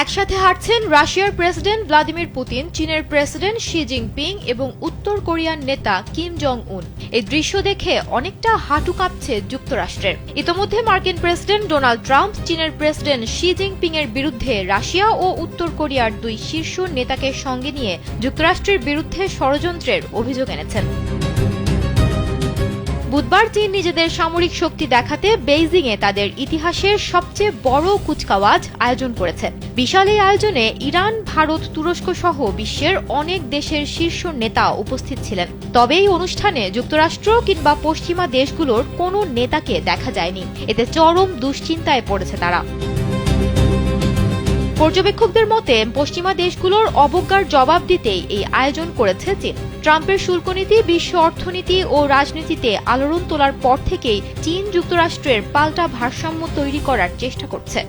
একসাথে হাঁটছেন রাশিয়ার প্রেসিডেন্ট ভ্লাদিমির পুতিন, চীনের প্রেসিডেন্ট শি জিনপিং এবং উত্তর কোরিয়ার নেতা কিম জং উন। এই দৃশ্য দেখে অনেকটা হাঁটু কাঁপছে যুক্তরাষ্ট্রের। ইতোমধ্যে মার্কিন প্রেসিডেন্ট ডোনাল্ড ট্রাম্প চীনের প্রেসিডেন্ট শি জিনপিং এর বিরুদ্ধে রাশিয়া ও উত্তর কোরিয়ার দুই শীর্ষ নেতাকে সঙ্গে নিয়ে যুক্তরাষ্ট্রের বিরুদ্ধে ষড়যন্ত্রের অভিযোগ এনেছেন। বুধবার চীন নিজেদের সামরিক শক্তি দেখাতে বেইজিংয়ে তাদের ইতিহাসের সবচেয়ে বড় কুচকাওয়াজ আয়োজন করেছে। বিশাল এই আয়োজনে ইরান, ভারত, তুরস্ক সহ বিশ্বের অনেক দেশের শীর্ষ নেতা উপস্থিত ছিলেন। তবে এই অনুষ্ঠানে যুক্তরাষ্ট্র কিংবা পশ্চিমা দেশগুলোর কোনো নেতাকে দেখা যায়নি। এতে চরম দুশ্চিন্তায় পড়েছে তারা। পর্যবেক্ষকদের মতে পশ্চিমা দেশগুলোর অবজ্ঞার জবাব দিতেই এই আয়োজন করেছে চীন। ট্রাম্পের শুল্ক নীতি, বিশ্ব অর্থনীতি ও রাজনীতিতে আলোড়ন তোলার পর থেকেই চীন যুক্তরাষ্ট্রের পাল্টা ভারসাম্য তৈরি করার চেষ্টা করছে।